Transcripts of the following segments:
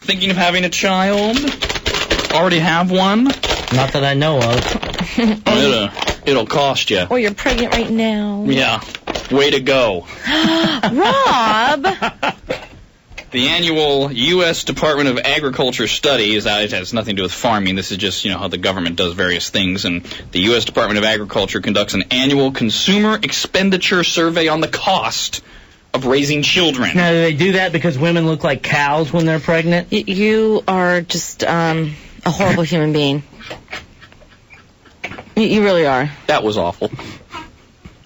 Thinking of having a child? Already have one? Not that I know of. It'll cost you. Or you're pregnant right now. Yeah. Way to go. Rob! The annual U.S. Department of Agriculture study it has nothing to do with farming. This is just, how the government does various things. And the U.S. Department of Agriculture conducts an annual consumer expenditure survey on the cost of raising children. Now, do they do that because women look like cows when they're pregnant? You are just a horrible human being. You really are. That was awful.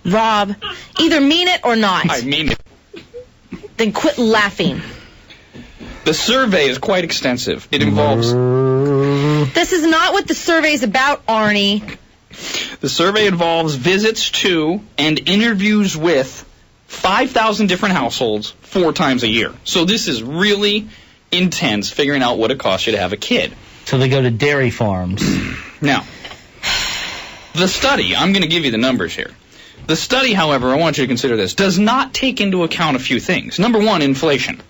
Rob, either mean it or not. I mean it. Then quit laughing. The survey is quite extensive. It involves... This is not what the survey is about, Arnie. The survey involves visits to and interviews with 5,000 different households 4 times a year. So this is really intense, figuring out what it costs you to have a kid. So they go to dairy farms. Now, the study, I'm going to give you the numbers here. The study, however, I want you to consider this, does not take into account a few things. Number one, inflation.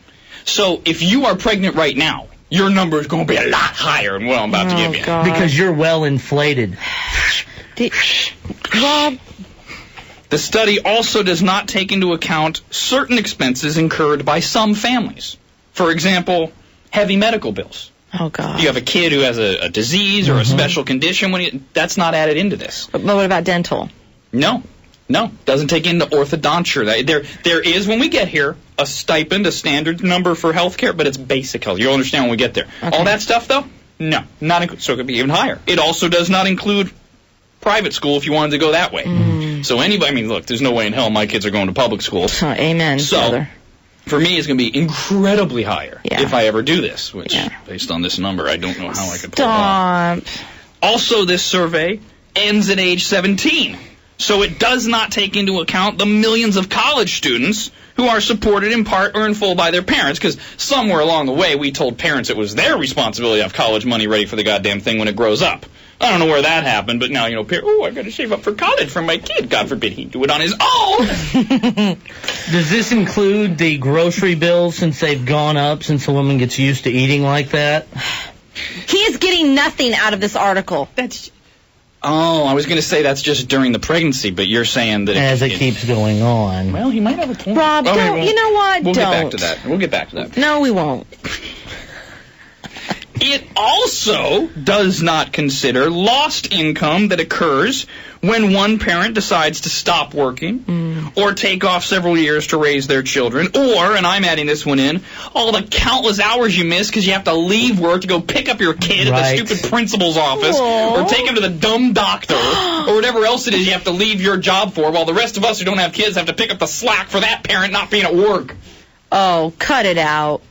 So if you are pregnant right now, your number is going to be a lot higher than what I'm about to give you. God. Because you're well inflated. Rob. The study also does not take into account certain expenses incurred by some families. For example, heavy medical bills. Oh, God. You have a kid who has a disease or a special condition, that's not added into this. But what about dental? No, doesn't take into orthodonture. There is, when we get here, a stipend, a standard number for health care, but it's basic health. You'll understand when we get there. Okay. All that stuff, though, no, not so it could be even higher. It also does not include private school if you wanted to go that way. So anybody, look, there's no way in hell my kids are going to public school. Amen, so, brother. For me, it's going to be incredibly higher if I ever do this, which, based on this number, I don't know how I could pull it off. Also, this survey ends at age 17. So it does not take into account the millions of college students who are supported in part or in full by their parents, because somewhere along the way we told parents it was their responsibility to have college money ready for the goddamn thing when it grows up. I don't know where that happened, but now, I've got to save up for college for my kid. God forbid he'd do it on his own. Does this include the grocery bills since they've gone up, since a woman gets used to eating like that? He is getting nothing out of this article. I was going to say that's just during the pregnancy, but you're saying that as it keeps going on. Well, he might have a point. Rob, you know what? We'll get back to that. No, we won't. It also does not consider lost income that occurs when one parent decides to stop working or take off several years to raise their children, or, and I'm adding this one in, all the countless hours you miss because you have to leave work to go pick up your kid at the stupid principal's office or take him to the dumb doctor or whatever else it is you have to leave your job for, while the rest of us who don't have kids have to pick up the slack for that parent not being at work. Oh, cut it out.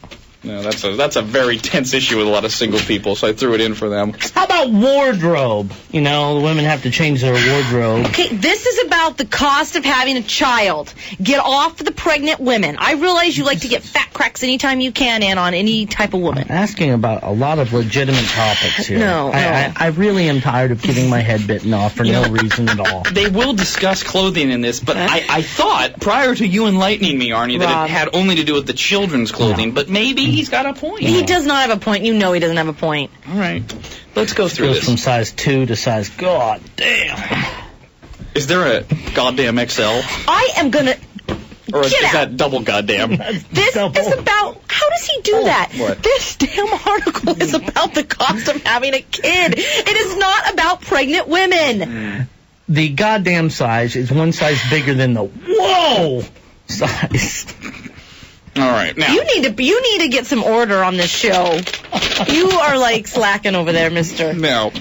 No, that's a very tense issue with a lot of single people, so I threw it in for them. How about wardrobe? The women have to change their wardrobe. Okay, this is about the cost of having a child. Get off the pregnant women. I realize you like to get fat cracks anytime you can and on any type of woman. I'm asking about a lot of legitimate topics here. No. I really am tired of getting my head bitten off for no reason at all. They will discuss clothing in this, but I thought, prior to you enlightening me, Arnie, that it had only to do with the children's clothing, but maybe he's got a point. He does not have a point. You know he doesn't have a point. All right. Let's go through this. Goes from size 2 to size... God damn. Is there a goddamn XL? I am going to... Or is that double goddamn? This is about... How does he do that? What? This damn article is about the cost of having a kid. It is not about pregnant women. The goddamn size is one size bigger than the whoa size. All right, now you need to get some order on this show. You are slacking over there, mister. Now,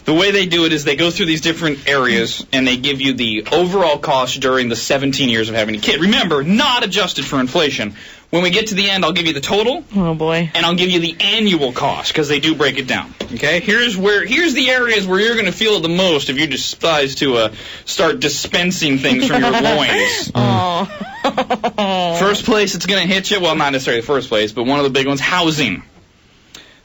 the way they do it is they go through these different areas and they give you the overall cost during the 17 years of having a kid. Remember, not adjusted for inflation. When we get to the end, I'll give you the total. Oh boy. And I'll give you the annual cost because they do break it down. Okay? Here's the areas where you're going to feel it the most if you decide to start dispensing things from your loins. First place it's going to hit you, well, not necessarily the first place, but one of the big ones, housing.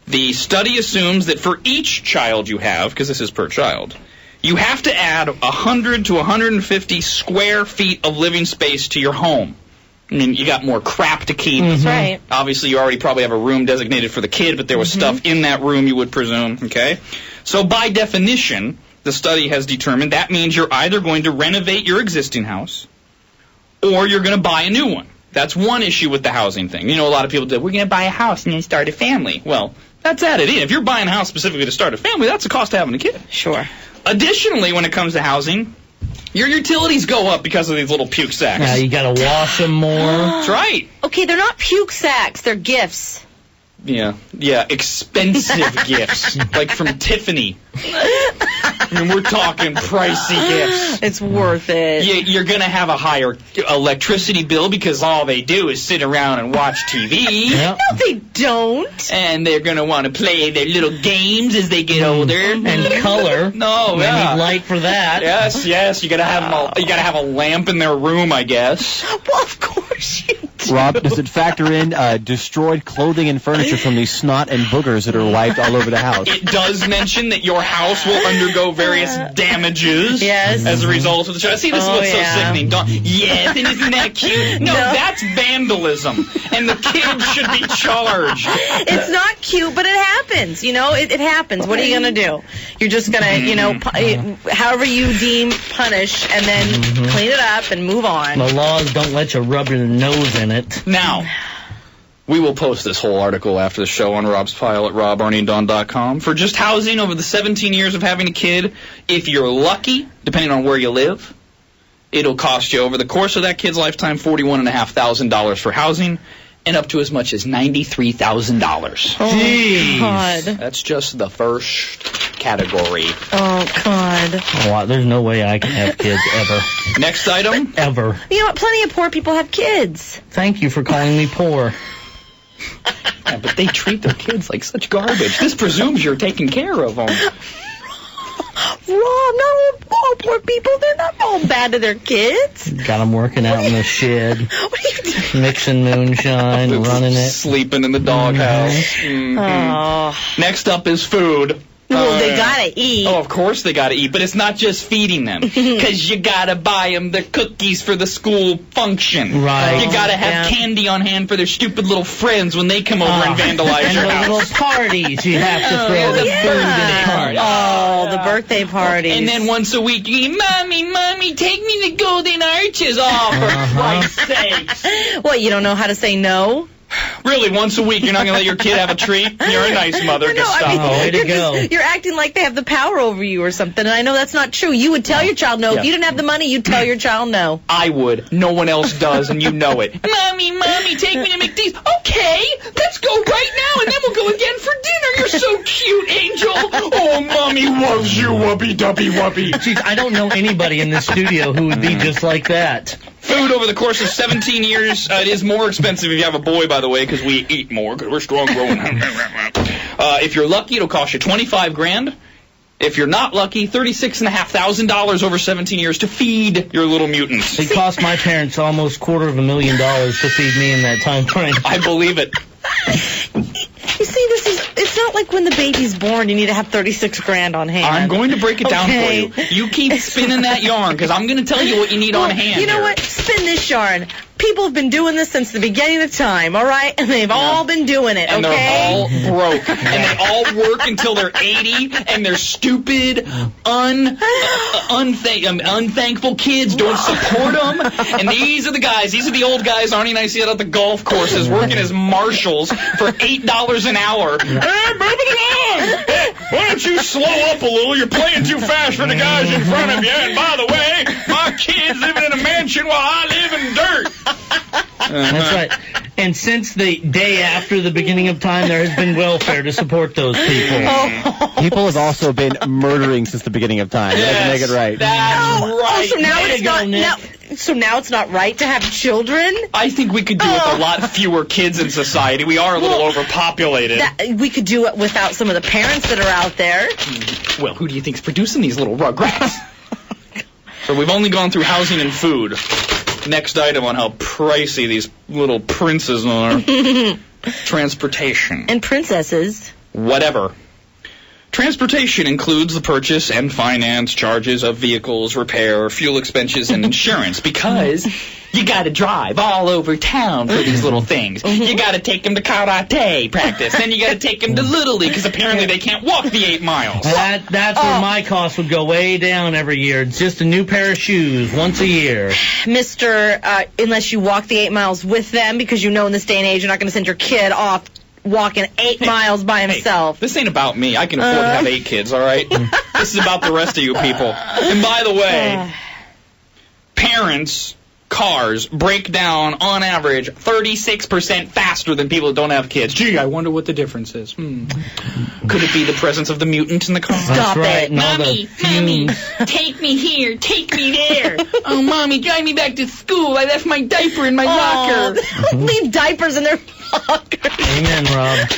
The study assumes that for each child you have, because this is per child, you have to add 100 to 150 square feet of living space to your home. I mean, you got more crap to keep. That's right. Obviously, you already probably have a room designated for the kid, but there was stuff in that room, you would presume, okay? So by definition, the study has determined that means you're either going to renovate your existing house or you're going to buy a new one. That's one issue with the housing thing. You know, a lot of people say, we're going to buy a house and then start a family. Well, that's added in. If you're buying a house specifically to start a family, that's the cost of having a kid. Sure. Additionally, when it comes to housing, your utilities go up because of these little puke sacks. Yeah, you got to wash them more. That's right. Okay, they're not puke sacks. They're gifts. Yeah, expensive gifts, like from Tiffany. I mean, we're talking pricey gifts. It's worth it. You're going to have a higher electricity bill because all they do is sit around and watch TV. Yep. No, they don't. And they're going to want to play their little games as they get older. And color. No, They need light for that. Yes. You got to have a lamp in their room, I guess. Well, of course you do. Rob, does it factor in destroyed clothing and furniture from the snot and boogers that are wiped all over the house? It does mention that your house will undergo various damages as a result of the child. See, this is what's so sickening. Yes, and isn't that cute? No, that's vandalism, and the kid should be charged. It's not cute, but it happens. You know, it happens. What are you going to do? You're just going to, you know, however you deem punish, and then clean it up and move on. The laws don't let you rub your nose in it. Now, we will post this whole article after the show on Rob's Pile at robarnieanddawn.com. For just housing over the 17 years of having a kid, if you're lucky, depending on where you live, it'll cost you over the course of that kid's lifetime $41,500 for housing and up to as much as $93,000. Oh, Jeez. God. That's just the first category. Oh, God. Oh, there's no way I can have kids ever. Next item. Ever. You know what? Plenty of poor people have kids. Thank you for calling me poor. Yeah, but they treat their kids like such garbage. This presumes you're taking care of them. Rob, not all poor people. They're not all bad to their kids. Got them working out in the shed. What are you doing? Mixing moonshine, running it. Sleeping in the doghouse. Oh. Next up is food. Well, they gotta eat. Oh, of course they gotta eat, but it's not just feeding them. Because you gotta buy them the cookies for the school function. Right. You gotta have candy on hand for their stupid little friends when they come over and vandalize and your the house. little parties you have to throw the food in the party. Oh, the birthday parties. And then once a week, you get, Mommy, take me to Golden Arches. Oh, for Christ's sakes. What, you don't know how to say no? Really, once a week, you're not going to let your kid have a treat? You're a nice mother, Gustavo. Way to go. You're acting like they have the power over you or something, and I know that's not true. You would tell your child no. If you didn't have the money, you'd tell your child no. I would. No one else does, and you know it. Mommy, take me to McDee's. Okay, let's go right now, and then we'll go again for dinner. You're so cute, Angel. Oh, Mommy loves you, whoopee-duppy-whoopee. Jeez, I don't know anybody in this studio who would be just like that. Food over the course of 17 years, it is more expensive if you have a boy, by the way, because we eat more, because we're strong growing. If you're lucky, it'll cost you $25,000. If you're not lucky, $36,500 over 17 years to feed your little mutants. It cost my parents almost $250,000 to feed me in that time frame. I believe it. You see, it's not like when the baby's born, you need to have $36,000 on hand. I'm going to break it down for you. You keep spinning that yarn, because I'm going to tell you what you need on hand. You know what? Spin this yarn. People have been doing this since the beginning of time, all right? And they've all been doing it, and they're all broke. And they all work until they're 80, and they're stupid, unthankful kids don't support them. And these are the guys. These are the old guys Arnie and I see out at the golf courses working as marshals for $8 an hour. Hey, move it along! Hey, why don't you slow up a little? You're playing too fast for the guys in front of you. And by the way, my kid's living in a mansion while I live in dirt. That's right. And since the day after the beginning of time, there has been welfare to support those people. People have also been murdering since the beginning of time. Yes, That doesn't make it right. That's right. So now it's not. So now it's not right to have children? I think we could do with a lot fewer kids in society. We are a little overpopulated. We could do it without some of the parents that are out there. Well, who do you think's producing these little rugrats? So we've only gone through housing and food. Next item on how pricey these little princes are. Transportation. And princesses. Whatever. Transportation includes the purchase and finance charges of vehicles, repair, fuel expenses, and insurance, because you got to drive all over town for these little things. You got to take them to karate practice, then you got to take them to Little League, because apparently they can't walk the 8 miles. That's where my cost would go way down every year. It's just a new pair of shoes once a year. Unless you walk the 8 miles with them, because you know in this day and age you're not going to send your kid off walking 8 miles by himself. This ain't about me. I can afford to have 8 kids, all right? This is about the rest of you people. And by the way, parents' cars break down, on average, 36% faster than people that don't have kids. Gee, I wonder what the difference is. Could it be the presence of the mutant in the car? Stop it. Mommy, take me here, take me there. Oh, Mommy, drive me back to school. I left my diaper in my locker. Don't leave diapers in their locker. Amen, Rob.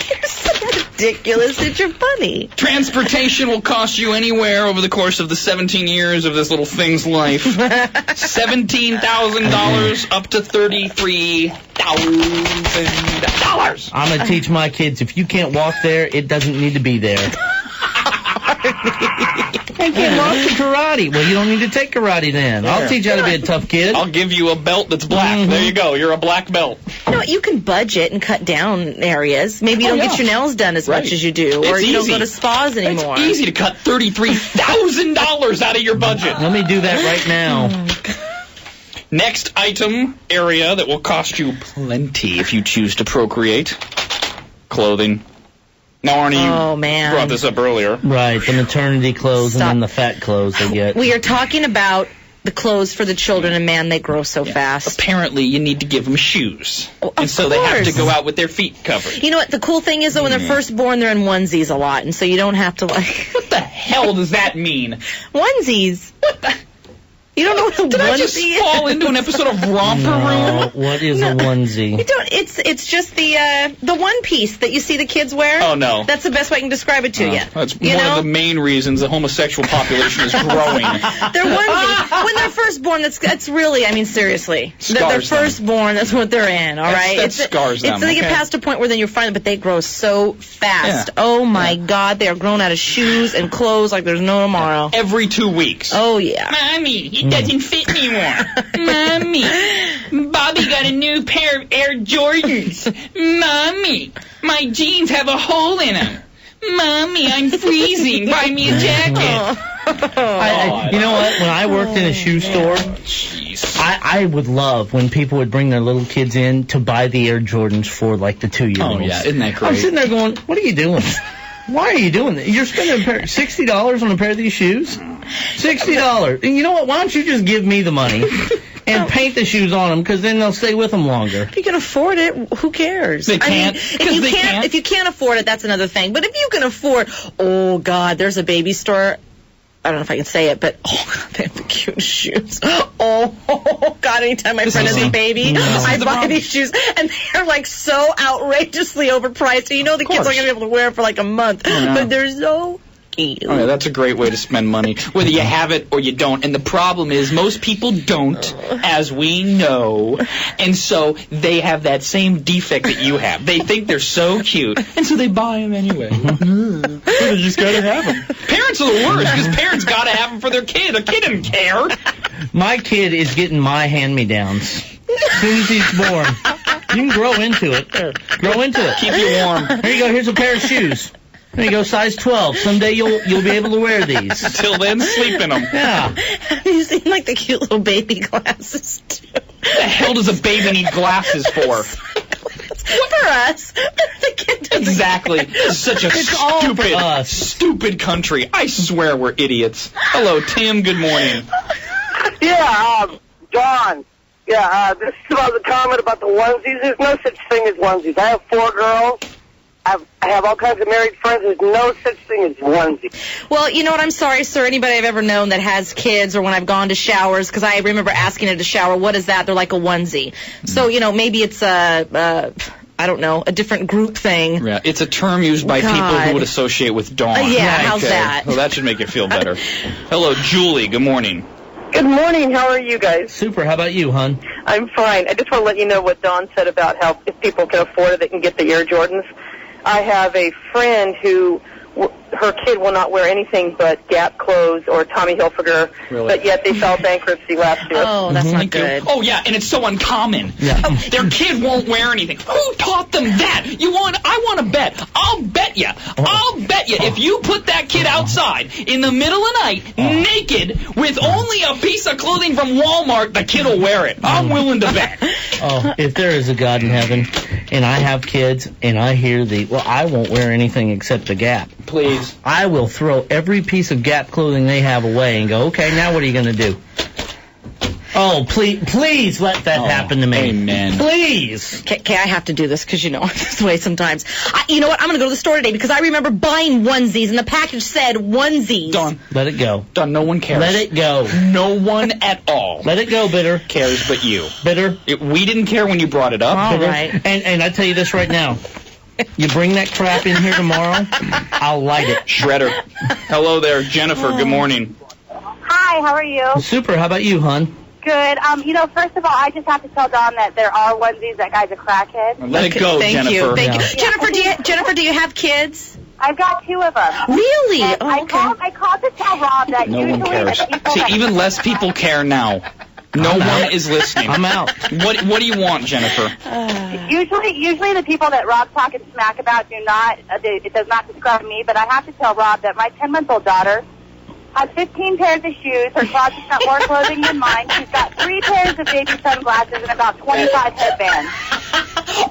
You're so ridiculous that you're funny. Transportation will cost you anywhere over the course of the 17 years of this little thing's life. $17,000 up to $33,000. I'm going to teach my kids, if you can't walk there, it doesn't need to be there. I can't walk to karate. Well, you don't need to take karate then. I'll teach you how to be a tough kid. I'll give you a belt that's black. There you go. You're a black belt. You know what? You can budget and cut down areas. Maybe you don't get your nails done as much as you do, or you don't go to spas anymore. It's easy to cut $33,000 out of your budget. Let me do that right now. Next item area that will cost you plenty if you choose to procreate: clothing. Now, Arnie, you brought this up earlier. Right, the maternity clothes and then the fat clothes they get. We are talking about the clothes for the children, and man, they grow so fast. Apparently, you need to give them shoes. And so they have to go out with their feet covered. You know what? The cool thing is, though, when they're first born, they're in onesies a lot, and so you don't have to, What the hell does that mean? Onesies. What the... You don't know what a onesie is? Did I just fall into an episode of Romper Room? What is a onesie? You don't. It's just the one piece that you see the kids wear. Oh, no. That's the best way I can describe it to you. That's one of the main reasons the homosexual population is growing. They're onesies. When they're first born, that's really, I mean, seriously. They're first born, that's what they're in, all right? That scars them. They get past a point where then you're fine, but they grow so fast. Yeah. Oh, my God. They are grown out of shoes and clothes like there's no tomorrow. Every 2 weeks. Oh, yeah. Mommy, it doesn't fit anymore. Mommy, Bobby got a new pair of Air Jordans. Mommy, my jeans have a hole in them. Mommy, I'm freezing. Buy me a jacket. You know what? When I worked in a shoe store, I would love when people would bring their little kids in to buy the Air Jordans for, like, the 2-year-olds. Oh, yeah. Isn't that great? I'm sitting there going, what are you doing? Why are you doing that? You're spending $60 on a pair of these shoes? $60. And you know what? Why don't you just give me the money and paint the shoes on them, because then they'll stay with them longer. If you can afford it, who cares? They can't. If you can't afford it, that's another thing. But if you can afford, oh, God, there's a baby store. I don't know if I can say it, but they have the cutest shoes. Oh, God, anytime my friend has a baby, I buy these shoes, and they're, like, so outrageously overpriced. So you know the kids aren't going to be able to wear it for, like, a month. But they're so cute. Oh, yeah, that's a great way to spend money, whether you have it or you don't. And the problem is most people don't, as we know, and so they have that same defect that you have. They think they're so cute, and so they buy them anyway. You just gotta have them. Parents are the worst, because parents gotta have them for their kid. A kid doesn't care. My kid is getting my hand-me-downs as soon as he's born. You can grow into it. Grow into it. Keep you warm. Here you go. Here's a pair of shoes. There you go, size 12. Someday you'll be able to wear these. Until then, sleep in them. Yeah. Have you seen, like, the cute little baby glasses, too? What the hell does a baby need glasses for? For us. The kid doesn't. Exactly. Such a stupid country. I swear we're idiots. Hello, Tim. Good morning. Yeah, John. Yeah, this is about the comment about the onesies. There's no such thing as onesies. I have 4 girls. I have all kinds of married friends. There's no such thing as onesie. Well, you know what? I'm sorry, sir. Anybody I've ever known that has kids, or when I've gone to showers, because I remember asking at a shower, what is that? They're like a onesie. So, you know, maybe it's I don't know, a different group thing. Yeah, it's a term used by people who would associate with Dawn. How's that? Well, that should make you feel better. Hello, Julie. Good morning. Good morning. How are you guys? Super. How about you, hon? I'm fine. I just want to let you know what Dawn said about how if people can afford it, they can get the Air Jordans. I have a friend who her kid will not wear anything but Gap clothes or Tommy Hilfiger, but yet they filed bankruptcy last year. Oh, that's not good. Oh, yeah, and it's so uncommon. Yeah. Their kid won't wear anything. Who taught them that? I want to bet. I'll bet you. I'll bet you. If you put that kid outside in the middle of the night, naked, with only a piece of clothing from Walmart, the kid will wear it. I'm willing to bet. Oh, if there is a God in heaven, and I have kids, and I hear I won't wear anything except the Gap. Please. I will throw every piece of Gap clothing they have away and go, okay, now what are you going to do? Oh, please let that happen to me. Amen. Please. Okay, I have to do this because, I'm this way sometimes. You know what? I'm going to go to the store today because I remember buying onesies and the package said onesies. Done. Let it go. Done. No one cares. Let it go. No one at all. Let it go, Bitter. Cares but you. Bitter. We didn't care when you brought it up. All right. And I tell you this right now. You bring that crap in here tomorrow, I'll light it. Shredder. Hello there, Jennifer. Good morning. Hi, how are you? Super. How about you, hon? Good. First of all, I just have to tell Don that there are onesies that guy's a crackhead. Let it go, Thank Jennifer. you. Thank you. Yeah. Jennifer, do you have kids? I've got 2 of them. Really? And Oh, okay. I called to tell Rob that No usually one cares. the people See, that even less people care now. No one is listening. I'm out. What do you want, Jennifer? Usually the people that Rob's talking smack about do not. It does not describe me, but I have to tell Rob that my 10-month-old daughter has 15 pairs of shoes. Her closet's got more clothing than mine. She's got 3 pairs of baby sunglasses and about 25 headbands.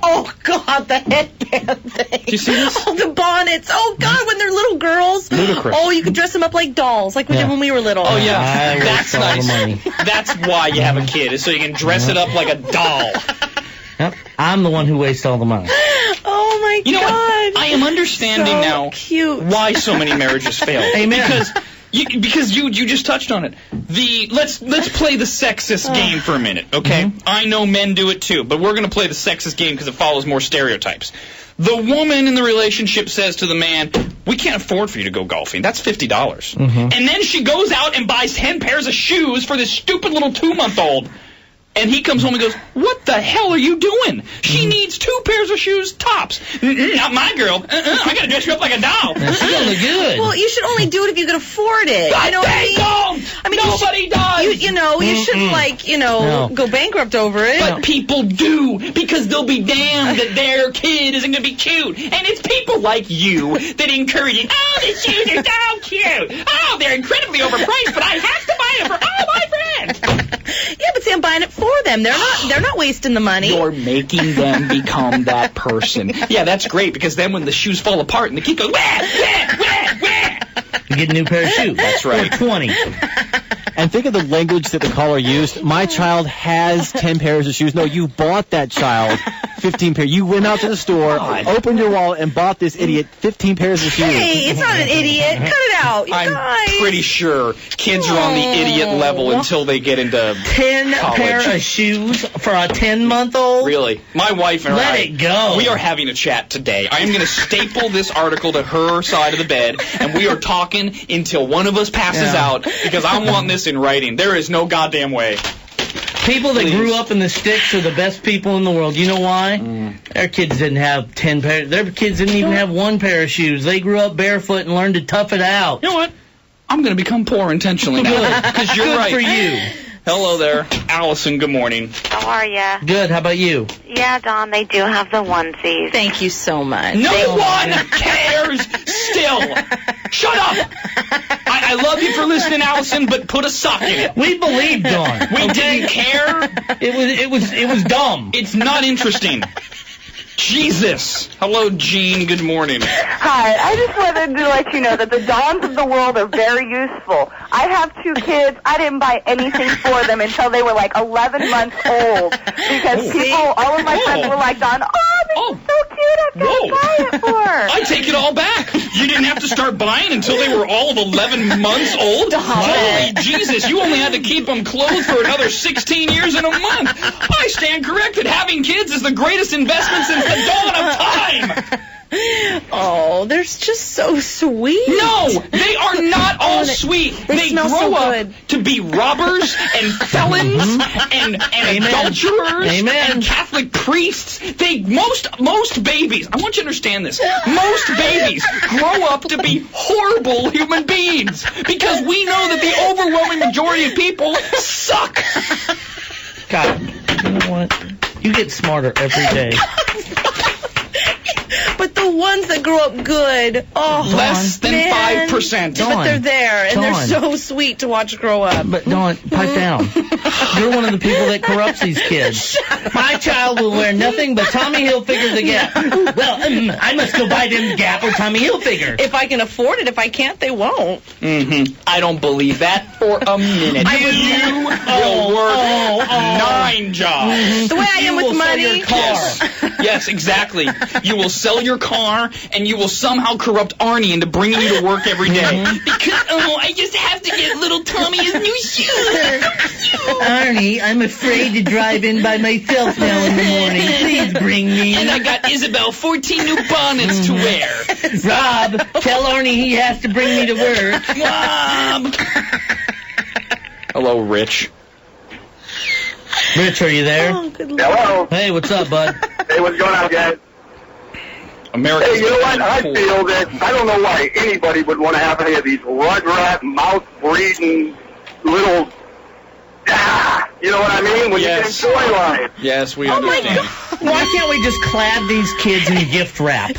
Oh, God, the headband thing. Do you see this? Oh, the bonnets. Oh, God, when they're little girls. Ludicrous. Oh, you could dress them up like dolls, like we did when we were little. Oh, yeah. I That's waste all the nice. money. That's why you have a kid, is so you can dress it up like a doll. Yep. I'm the one who wastes all the money. Oh, my God. You know what? I am understanding So now cute. why so many marriages fail. Amen. Because you just touched on it. Let's play the sexist game for a minute, okay? I know men do it too, but we're going to play the sexist game because it follows more stereotypes. The woman in the relationship says to the man, "We can't afford for you to go golfing. That's $50." And then she goes out and buys 10 pairs of shoes for this stupid little 2-month-old. And he comes home and goes, "What the hell are you doing? She needs 2 pairs of shoes tops. Not my girl. I got to dress her up like a doll." She's gonna look good. Well, you should only do it if you can afford it. But You know what I they mean? don't. I mean, Nobody does. You shouldn't, go bankrupt over it. But people do, because they'll be damned that their kid isn't going to be cute. And it's people like you that encourage it. "Oh, the shoes are so cute. Oh, they're incredibly overpriced, but I have to buy them for all my friends." Yeah, but see, I'm buying it for them. They're not wasting the money. You're making them become that person. Yeah, that's great, because then when the shoes fall apart and the kid goes, "Wah, wah, wah, wah," You get a new pair of shoes. That's right. Or 20. And think of the language that the caller used. My child has 10 pairs of shoes. No, you bought that child 15 pairs. You went out to the store, opened your wallet, and bought this idiot 15 pairs of shoes. Hey, it's not an idiot. Cut it out. You I'm guys. pretty sure kids are on the idiot level until they get into 10 college. pair of shoes for a 10-month-old? Really. My wife and Let I, it go. we are having a chat today. I am going to staple this article to her side of the bed, and we are talking until one of us passes out, because I want this in writing. There is no goddamn way. People that Please. grew up in the sticks are the best people in the world. You know why? Their kids didn't have 10 pairs. Their kids didn't even have 1 pair of shoes. They grew up barefoot and learned to tough it out. You know what? I'm going to become poor intentionally now, because you're Good right. for you. Hello there. Allison, good morning. How are ya? Good. How about you? Yeah, Don, they do have the onesies. Thank you so much. No one cares still. Shut up. I love you for listening, Allison, but put a sock in it. We believed Dawn. We didn't care. It was dumb. It's not interesting. Jesus. Hello, Jean. Good morning. Hi, I just wanted to let you know that the Dons of the world are very useful. I have 2 kids. I didn't buy anything for them until they were like 11 months old, because all of my friends were like, Don, this is so cute, I've got to buy it for. I take it all back. You didn't have to start buying until they were all of 11 months old? Holy Jesus, you only had to keep them clothed for another 16 years and a month. I stand corrected. Having kids is the greatest investment since the dawn of time. Oh, they're just so sweet. No, they are not all sweet. They smell grow so up good. to be robbers and felons and adulterers and Catholic priests. Most babies, I want you to understand this, most babies grow up to be horrible human beings because we know that the overwhelming majority of people suck. God, you know what? You get smarter every day. But the ones that grow up good, less than 5%. But they're there, and they're so sweet to watch grow up. But Dawn, pipe down. You're one of the people that corrupts these kids. My child will wear nothing but Tommy Hilfiger the Gap. Well, I must go buy them Gap or Tommy Hilfiger. If I can afford it, if I can't, they won't. I don't believe that for a minute. You will work 9 jobs. The way I am with money. Yes, exactly. You will sell your car, and you will somehow corrupt Arnie into bringing you to work every day. Because, I just have to get little Tommy his new shoes. Arnie, I'm afraid to drive in by myself now in the morning. Please bring me. And I got Isabel 14 new bonnets to wear. Rob, tell Arnie he has to bring me to work. Mom! Hello, Rich. Rich, are you there? Oh, good Lord. Hello. Hey, what's up, bud? Hey, what's going on, guys? America's Hey, you know what? I feel that I don't know why anybody would want to have any of these rugrat, mouth-breathing little... you know what I mean? When you can enjoy life. Yes, we understand. Why can't we just clad these kids in gift wrap?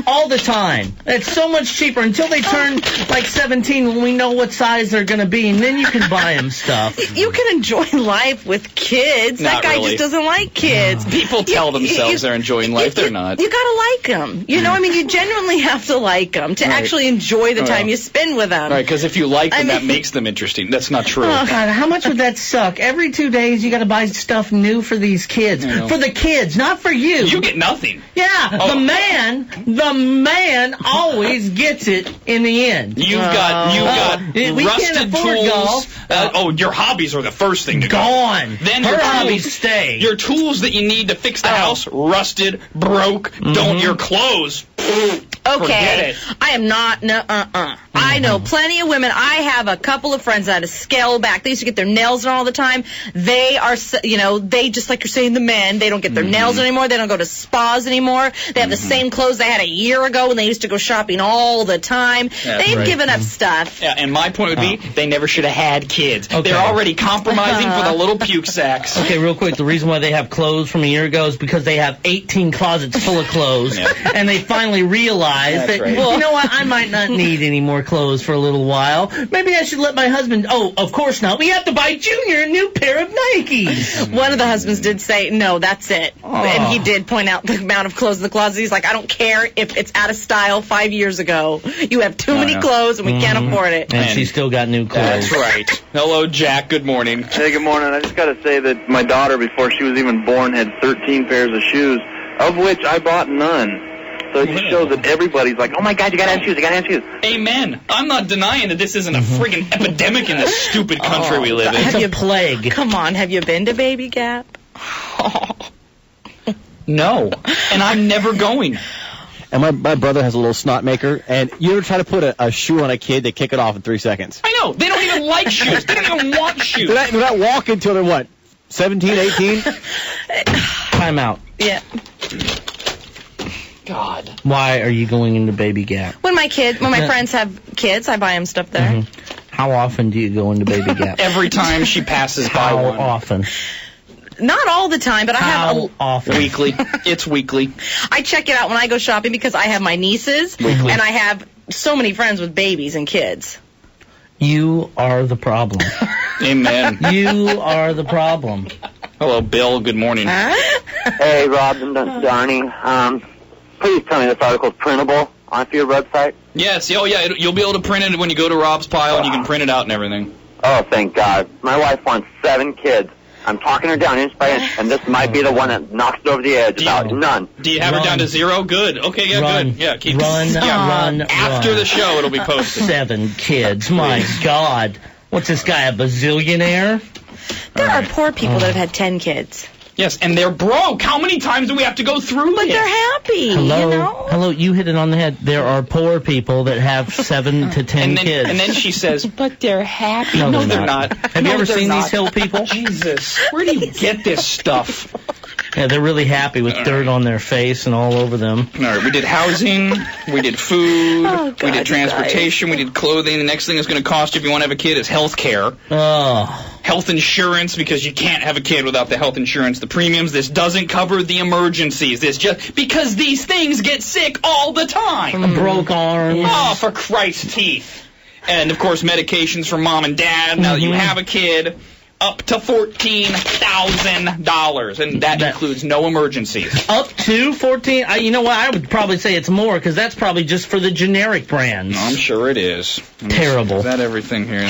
All the time. It's so much cheaper until they turn like 17 when we know what size they're going to be, and then you can buy them stuff. You can enjoy life with kids. Not that guy really. just doesn't like kids. People tell themselves they're enjoying life. They're not. You got to like them. You know, I mean, you genuinely have to like them to actually enjoy the time you spend with them. Right, because if you like them, that makes them interesting. That's not true. Oh, God, how much would that suck? Every 2 days you got to buy stuff new for these kids. For the kids, not for you. You get nothing. Yeah, the man always gets it in the end. You've got we rusted can't afford tools. golf. Your hobbies are the first thing to go. Gone. Then her your hobbies tools stay. Your tools that you need to fix the house, rusted, broke. Don't your clothes. Okay, I am not. I know plenty of women. I have a couple of friends that had to scale back. They used to get their nails done all the time. They are, they just like you're saying, the men. They don't get their nails done anymore. They don't go to spas anymore. They have the same clothes they had a year ago when they used to go shopping all the time. They've given up stuff. Yeah, and my point would be they never should have had kids. Okay. They're already compromising for the little puke sacks. Okay, real quick. The reason why they have clothes from a year ago is because they have 18 closets full of clothes, and they finally realized that, well, you know what, I might not need any more clothes for a little while. Maybe I should let my husband... Oh, of course not. We have to buy Junior a new pair of Nikes. One of the husbands did say, no, that's it. And he did point out the amount of clothes in the closet. He's like, I don't care if it's out of style 5 years ago. You have too many clothes, and we can't afford it. And she's still got new clothes. That's right. Hello, Jack. Good morning. Hey, good morning. I just got to say that my daughter, before she was even born, had 13 pairs of shoes, of which I bought none. So it just shows that everybody's like, oh, my God, you got to have shoes, you got to have shoes. Amen. I'm not denying that this isn't a friggin' epidemic in this stupid country we live in. It's a plague. Come on, have you been to Baby Gap? No, and I'm never going. And my brother has a little snot maker, and you ever try to put a shoe on a kid, they kick it off in 3 seconds. I know. They don't even like shoes. They don't even want shoes. They're not walking until they're, what, 17, 18? Time out. Yeah. God. Why are you going into Baby Gap? When my friends have kids, I buy them stuff there. How often do you go into Baby Gap? Every time she passes by one. How often? Not all the time, but I have often? Weekly. It's weekly. I check it out when I go shopping because I have my nieces, and I have so many friends with babies and kids. You are the problem. Amen. You are the problem. Hello, Bill. Good morning. Hey, Rob and Arnie. Please tell me this article's printable onto your website. Yes. Oh, yeah. You'll be able to print it when you go to Rob's Pile, and you can print it out and everything. Oh, thank God. My wife wants 7 kids. I'm talking her down inch by inch, and this might be the one that knocks it over the edge. None. Do you have her down to 0? Good. Okay, yeah, good. Yeah, keep run. After the show, it'll be posted. 7 kids. My God. What's this guy, a bazillionaire? There are poor people that have had 10 kids. Yes, and they're broke. How many times do we have to go through But this? they're happy, Hello, you hit it on the head. There are poor people that have 7 to 10 kids. And then she says, but they're happy. No, they're not. Have you ever seen these hill people? Jesus, where do you get this stuff? Yeah, they're really happy with dirt on their face and all over them. All right, we did housing, we did food, we did transportation, we did clothing. The next thing that's going to cost you if you want to have a kid is health care. Oh. Health insurance, because you can't have a kid without the health insurance. The premiums, this doesn't cover the emergencies. This just because these things get sick all the time. Broke arms. Oh, for Christ's teeth. And, of course, medications for mom and dad. Now that you have a kid, up to $14,000, and that includes no emergencies. Up to 14? You know what? I would probably say it's more, because that's probably just for the generic brands. No, I'm sure it is. Terrible. Is that everything here?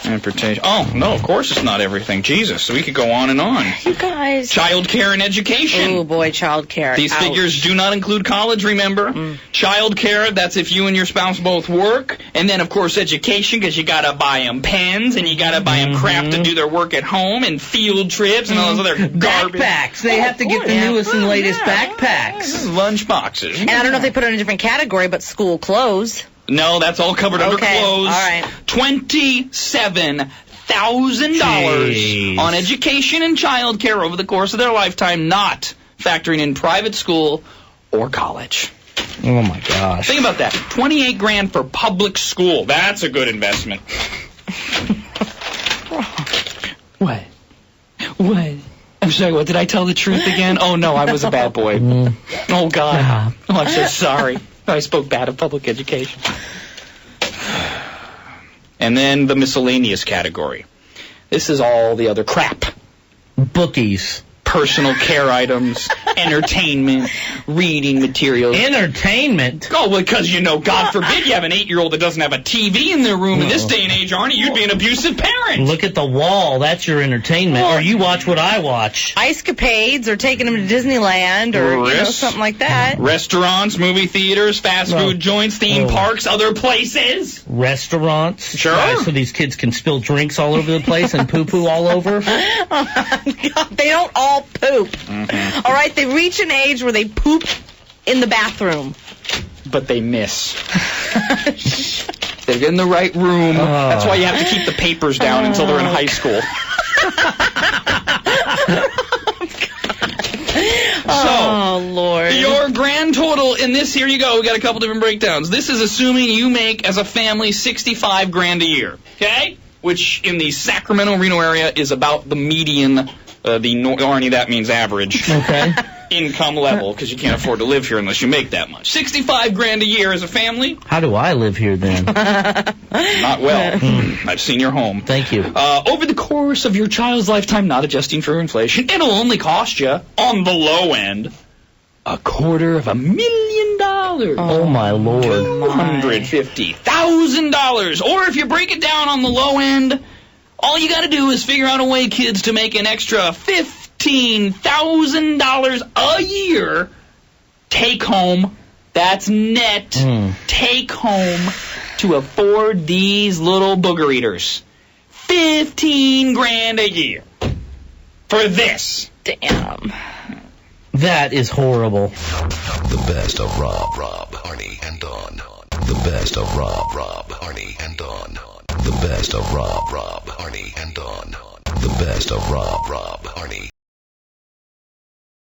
Transportation. Oh, no, of course it's not everything. Jesus, so we could go on and on. You guys. Child care and education. Oh, boy, child care. These figures do not include college, remember? Child care, that's if you and your spouse both work. And then, of course, education, because you got to buy them pens, and you got to buy them crap to do their work at home, and field trips, and all those other garbage. Backpacks. They have to get the newest and latest backpacks. Lunch boxes. And I don't know if they put it in a different category, but school clothes. No, that's all covered under clothes. All right. $27,000 on education and child care over the course of their lifetime, not factoring in private school or college. Oh, my gosh. Think about that. $28,000 for public school. That's a good investment. What? I'm sorry, what? Did I tell the truth again? Oh, no, I was a bad boy. Oh, God. Oh, I'm so sorry. I spoke bad of public education. And then the miscellaneous category. This is all the other crap. Bookies. Personal care items, entertainment, reading materials. Entertainment? Oh, well, because, God forbid you have an 8-year-old that doesn't have a TV in their room. In this day and age, Arnie, you'd be an abusive parent. Look at the wall. That's your entertainment. Or you watch what I watch. Escapades, or taking them to Disneyland, or something like that. Restaurants, movie theaters, fast food joints, theme parks, other places. Restaurants? Sure. So these kids can spill drinks all over the place and poo-poo all over? Oh, my God. They don't all poop. All right, they reach an age where they poop in the bathroom. But they miss. They're in the right room. That's why you have to keep the papers down until they're in high school. Oh, Lord. Your grand total in this, here you go, we got a couple different breakdowns. This is assuming you make, as a family, $65,000 a year, okay? Which, in the Sacramento-Reno area, is about the median. Arnie, that means average. Okay. Income level, because you can't afford to live here unless you make that much. $65,000 a year as a family. How do I live here then? Not well. I've seen your home. Thank you. Over the course of your child's lifetime, not adjusting for inflation, it'll only cost you, on the low end, $250,000. Oh, my Lord. $250,000. Or if you break it down on the low end, all you got to do is figure out a way, kids, to make an extra $15,000 a year take home. That's net take home to afford these little booger eaters. $15,000 a year for this. Damn. That is horrible. The best of Rob, Arnie, and Dawn. The best of Rob, Arnie, and Dawn. The best of Rob, Arnie, and Dawn. The best of Rob, Arnie.